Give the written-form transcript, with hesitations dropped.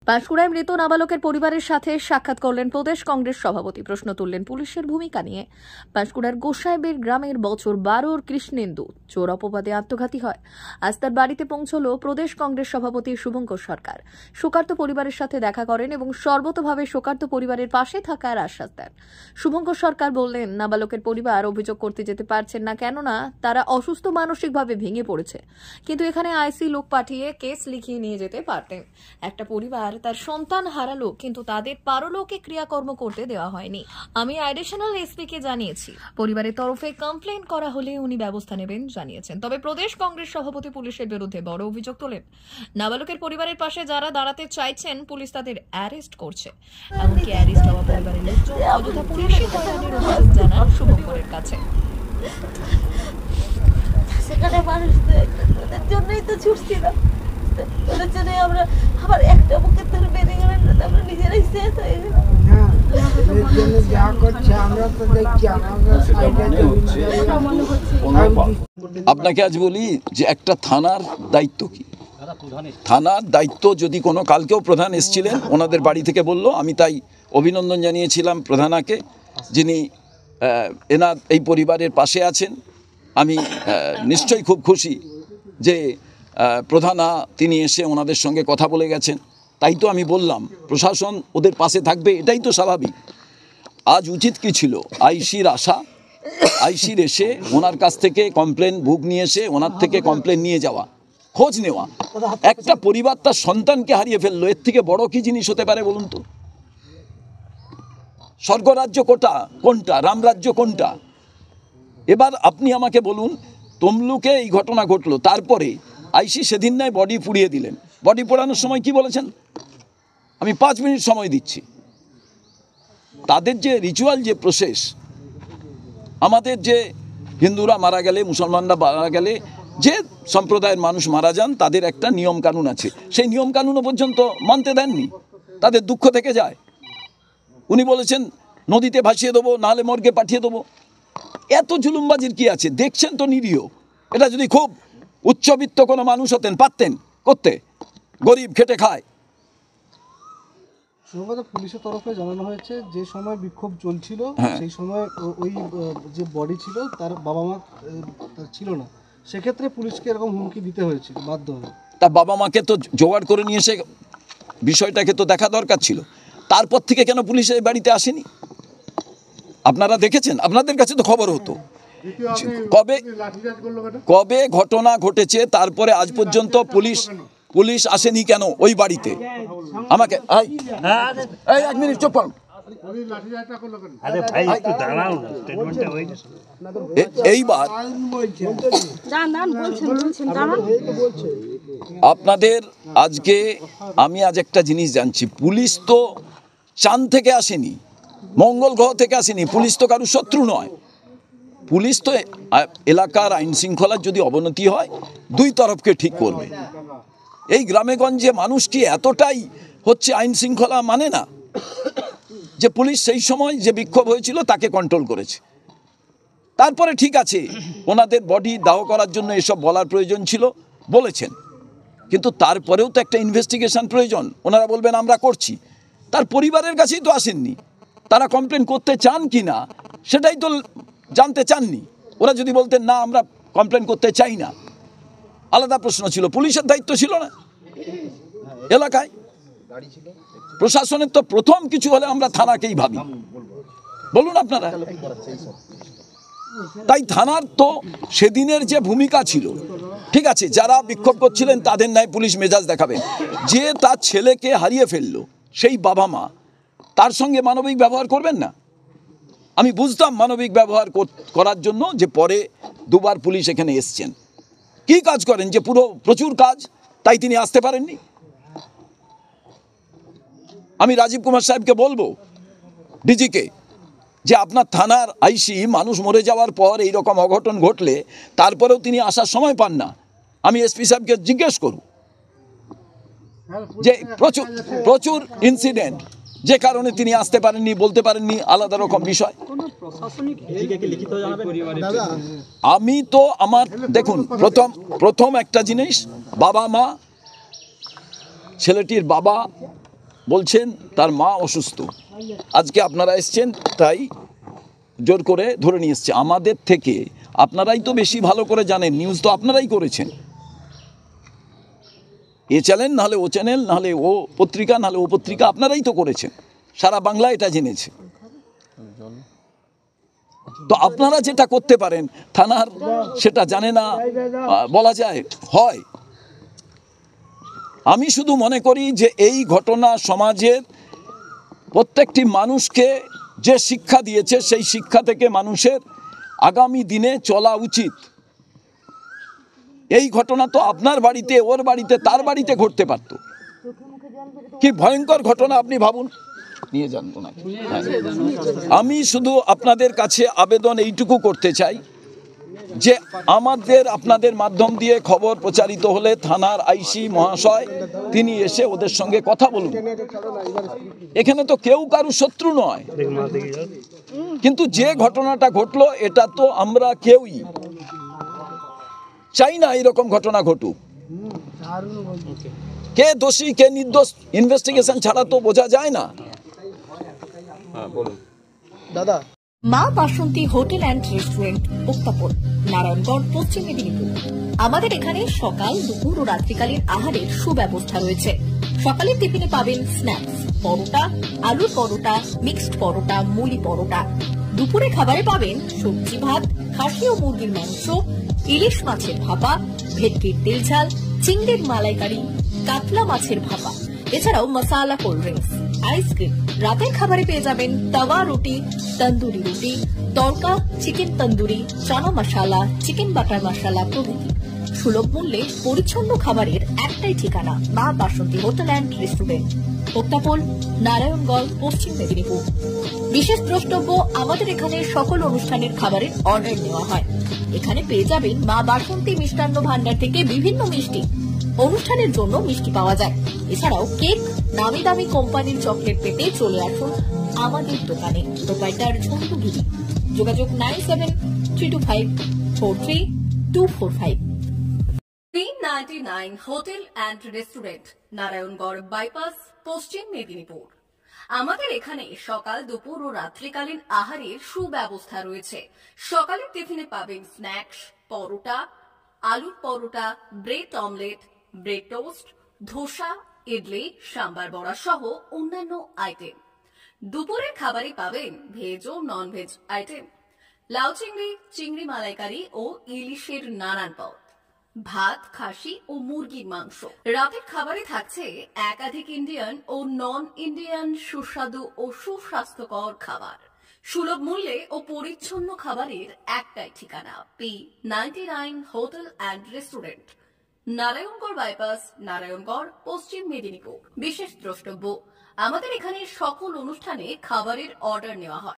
পাঁশকুড়ায় মৃত নাবালকের পরিবারের সাথে সাক্ষাৎ করলেন প্রদেশ কংগ্রেস সভাপতি। প্রশ্ন তুললেন পুলিশের ভূমিকা নিয়ে। পাঁশকুড়ার গোসাইবের গ্রামের বছর 12 কৃষ্ণেন্দু চোর অপবাদে আত্মঘাতী হয়। আজ তার বাড়িতে পৌঁছল প্রদেশ কংগ্রেস সভাপতি শুভঙ্কর সরকার। শোকার্ত পরিবারের সাথে দেখা করেন এবং সর্বতোভাবে শোকার্ত পরিবারের পাশে থাকার আশ্বাস দেন। শুভঙ্কর সরকার বললেন, নাবালকের পরিবার অভিযোগ করতে যেতে পারছেন না, কেননা তারা অসুস্থ মানসিকভাবে ভেঙে পড়েছে। কিন্তু এখানে আইসি লোক পাঠিয়ে কেস লিখিয়ে নিয়ে যেতে পারতেন। একটা পরিবার তার সন্তান হারালো, কিন্তু তাদের পারলৌকিক ক্রিয়াকর্ম করতে দেওয়া হয়নি। আমি অ্যাডিশনাল এসপি কে জানিয়েছি, পরিবারের তরফে কমপ্লেন করা হলে উনি ব্যবস্থা নেবেন জানিয়েছেন। তবে প্রদেশ কংগ্রেস সভাপতি পুলিশের বিরুদ্ধে বড় অভিযোগ তোলেন। নাবালকের পরিবারের পাশে যারা দাঁড়াতে চাইছেন, পুলিশ তাদের অ্যারেস্ট করছে। এমনকি অ্যারেস্ট হওয়া পরিবারের লোকজন অযথা পুলিশের হয়রানির অভিযোগ জানান শুভঙ্করের কাছে। সেখানে মানুষদের জন্যই তো ছুটছি না, ওদের জন্য আমরা আবার একটা বুকে ধরে বেঁধে গেলেন, আমরা নিজেরাই শেষ হয়ে গেলাম। আপনাকে আজ বলি যে একটা থানার দায়িত্ব কি, থানার দায়িত্ব যদি কোনো, কালকেও প্রধান এসেছিলেন, ওনাদের বাড়ি থেকে বলল, আমি তাই অভিনন্দন জানিয়েছিলাম প্রধানাকে, যিনি এনার এই পরিবারের পাশে আছেন। আমি নিশ্চয়ই খুব খুশি যে প্রধানা তিনি এসে ওনাদের সঙ্গে কথা বলে গেছেন। তাই তো আমি বললাম প্রশাসন ওদের পাশে থাকবে, এটাই তো স্বাভাবিক। আজ উচিত কি ছিল, আইসির আশা, আইসির এসে ওনার কাছ থেকে কমপ্লেন বুক নিয়ে এসে ওনার থেকে কমপ্লেন নিয়ে যাওয়া, খোঁজ নেওয়া। একটা পরিবার তার সন্তানকে হারিয়ে ফেললো, এর থেকে বড় কি জিনিস হতে পারে বলুন তো? স্বর্গরাজ্য কোনটা, রামরাজ্য কোনটা? এবার আপনি আমাকে বলুন, তমলুকে এই ঘটনা ঘটলো, তারপরে আইসি সেদিন নয় বডি পুড়িয়ে দিলেন। বডি পোড়ানোর সময় কি বলেছেন? আমি 5 মিনিট সময় দিচ্ছি। তাদের যে রিচুয়াল, যে প্রসেস, আমাদের যে হিন্দুরা মারা গেলে, মুসলমানরা মারা গেলে, যে সম্প্রদায়ের মানুষ মারা যান, তাদের একটা নিয়ম কানুন আছে। সেই নিয়ম কানুনও পর্যন্ত মানতে দেননি, তাদের দুঃখ থেকে যায়। উনি বলেছেন নদীতে ভাসিয়ে দেবো, নাহলে মর্গে পাঠিয়ে দেবো। এত জুলুমবাজির কি আছে? দেখছেন তো নিরীহ। এটা যদি খুব উচ্চবিত্ত কোনো মানুষ হতেন, পারতেন করতে, গরিব খেটে খায়। পুলিশের তরফে জানানো হয়েছে যে সময় বিক্ষোভ চলছিল সেই সময় ওই যে বডি ছিল তার বাবা মা ছিল না, সেক্ষেত্রে পুলিশকে এরকম হুমকি দিতে হয়েছিল বাধ্য হয়ে। তার বাবা মাকে তো জোগাড় করে নিয়ে এসে বিষয়টাকে তো দেখা দরকার ছিল। তারপর থেকে কেন পুলিশ এই বাড়িতে আসেনি? আপনারা দেখেছেন, আপনাদের কাছে তো খবর হতো। কবে ঘটনা ঘটেছে, তারপরে আজ পর্যন্ত পুলিশ আসেনি কেন ওই বাড়িতে? আমাকে 1 মিনিট চুপ করুন। এইবার আপনাদের আজকে আমি আজ একটা জিনিস জানছি, পুলিশ তো চাঁদ থেকে আসেনি, মঙ্গল গ্রহ থেকে আসেনি। পুলিশ তো কারোর শত্রু নয়। পুলিশ তো এলাকার আইন শৃঙ্খলার যদি অবনতি হয়, দুই তরফকে ঠিক করবে। এই গ্রামে গঞ্জে মানুষ কি এতটাই হচ্ছে আইন শৃঙ্খলা মানে না, যে পুলিশ সেই সময় যে বিক্ষোভ হয়েছিল তাকে কন্ট্রোল করেছে? তারপরে ঠিক আছে, ওনাদের বডি দাহ করার জন্য এসব বলার প্রয়োজন ছিল, বলেছেন, কিন্তু তারপরেও তো একটা ইনভেস্টিগেশন প্রয়োজন। ওনারা বলবেন আমরা করছি, তার পরিবারের কাছেই তো আসেননি। তারা কমপ্লেন করতে চান কি না সেটাই তো জানতে চাননি। ওরা যদি বলতেন না আমরা কমপ্লেন করতে চাই না, আলাদা প্রশ্ন ছিল। পুলিশের দায়িত্ব ছিল না এলাকায়? প্রশাসনের তো প্রথম কিছু হলে আমরা থানাকেই ভাবি, বলুন আপনারা। তাই থানার তো সেদিনের যে ভূমিকা ছিল, ঠিক আছে, যারা বিক্ষোভ করছিলেন তাদের ন্যায় পুলিশ মেজাজ দেখাবেন। যে তার ছেলেকে হারিয়ে ফেললো, সেই বাবা মা, তার সঙ্গে মানবিক ব্যবহার করবেন না? আমি বুঝতাম মানবিক ব্যবহার করার জন্য যে পরে 2 বার পুলিশ এখানে এসছেন। কি কাজ করেন যে প্রচুর কাজ, তাই তিনি আসতে পারেননি। আমি রাজীব কুমার সাহেবকে বলবো, ডিজিকে, যে আপনার থানার আইসি মানুষ মরে যাওয়ার পর এই রকম অঘটন ঘটলে তারপরেও তিনি আসার সময় পান না। আমি এসপি সাহেবকে জিজ্ঞেস করব যে প্রচুর ইনসিডেন্ট, যে কারণে তিনি আসতে পারেননি, বলতে পারেননি, আলাদা রকম বিষয়। আমি তো আমার দেখুন, প্রথম একটা জিনিস, বাবা মা, ছেলেটির বাবা বলছেন তার মা অসুস্থ, আজকে আপনারা এসছেন তাই জোর করে ধরে নিয়ে এসছে। আমাদের থেকে আপনারাই তো বেশি ভালো করে জানেন, নিউজ তো আপনারাই করেছেন। এ চ্যানেল নাহলে ও চ্যানেল, নাহলে ও পত্রিকা, নাহলে ও পত্রিকা, আপনারাই তো করেছেন, সারা বাংলা এটা জেনেছে। তো আপনারা যেটা করতে পারেন থানার সেটা জানে না বলা যায় হয়। আমি শুধু মনে করি যে এই ঘটনা সমাজের প্রত্যেকটি মানুষকে যে শিক্ষা দিয়েছে সেই শিক্ষা থেকে মানুষের আগামী দিনে চলা উচিত। এই ঘটনা তো আপনার বাড়িতে, ওর বাড়িতে, তার বাড়িতে ঘটতে পারত। কি ভয়ঙ্কর ঘটনা আপনি ভাবুন। নিয়ে যান ওনাকে। আমি শুধু আপনাদের কাছে আবেদন এইটুকু করতে চাই যে আপনাদের মাধ্যম দিয়ে খবর প্রচারিত হলে থানার আইসি মহাশয় তিনি এসে ওদের সঙ্গে কথা বলুন। এখানে তো কেউ কারু শত্রু নয়, কিন্তু যে ঘটনাটা ঘটলো এটা তো আমরা কেউই চাই না এরকম ঘটনা ঘটুক। কে দোষী কে নির্দোষ ইনভেস্টিগেশন ছাড়া তো বোঝা যায় না। দাদা, মা বাসন্তী হোটেল অ্যান্ড রেস্টুরেন্ট, উত্তাপন, নারায়ণগড়, পশ্চিম মেদিনীপুর। আমাদের এখানে সকাল, দুপুর ও রাত্রিকালীন আহারের সুব্যবস্থা রয়েছে। সকালের টিফিনে পাবেন স্ন্যাক্স, পরোটা, আলুর পরোটা, মিক্সড পরোটা, মুলি পরোটা। দুপুরে খাবারে পাবেন সবজি ভাত, খাসি ও মুরগির মাংস, ইলিশ মাছের ভাপা, ভেটকির তেল ঝাল, চিংড়ির মালাইকারি, কাতলা মাছের ভাপা, এছাড়াও মশালা কোল্ড ড্রিঙ্কস, আইসক্রিম। রাতের খাবারে পেয়ে যাবেন তাওয়া রুটি, তন্দুরি রুটি, তড়কা, চিকেন তন্দুরি, চানা মশালা, চিকেন বাটার মশালা প্রভৃতি। সুলভ মূল্যে পরিচ্ছন্ন খাবারের একটাই ঠিকানা, মা বাসন্তী হোটেল অ্যান্ড রেস্টুরেন্ট, উত্তাপন, নারায়ণগড়, পশ্চিম মেদিনীপুর। বিশেষ দ্রষ্টব্য, আমাদের এখানে সকল অনুষ্ঠানের খাবারের অর্ডার নেওয়া হয়। এখানে পেয়ে যাবেন মা বাসন্তী মিষ্টান্ন ভান্ডার থেকে বিভিন্ন মিষ্টি। অনুষ্ঠানের জন্য মিষ্টি পাওয়া যায়। এছাড়াও কেক, নামি দামি কোম্পানির চকলেট পেতে চলে আসুন আমাদের দোকানে। প্রোপাইটার ঝন্টুগিরি। যোগাযোগ 9732543245। 399 hotel and restaurant, Narayangarh bypass, পশ্চিম মেদিনীপুর। আমাদের এখানে সকাল, দুপুর ও রাত্রিকালীন আহারের সুব্যবস্থা রয়েছে। সকালের টিফিনে পাবেন স্ন্যাক্স, পরোটা, আলুর paratha, bread omelette, bread toast, dosa, idli, sambar vada সহ অন্যান্য আইটেম। দুপুরের খাবারে পাবেন ভেজ ও নন ভেজ আইটেম, লাউ চিংড়ি, চিংড়ি মালাইকারি ও ইলিশের নানান পদ, ভাত, খাসি ও মুরগির মাংস। রাতের খাবারে থাকছে একাধিক ইন্ডিয়ান ও নন ইন্ডিয়ান সুস্বাদু ও সুস্বাস্থ্যকর খাবার। সুলভ মূল্যে ও পরিচ্ছন্ন খাবারের একটাই ঠিকানা, P99 hotel and restaurant, Narayangarh bypass, Narayangarh, পশ্চিম মেদিনীপুর। বিশেষ দ্রষ্টব্য, আমাদের এখানে সকল অনুষ্ঠানে খাবারের অর্ডার নেওয়া হয়।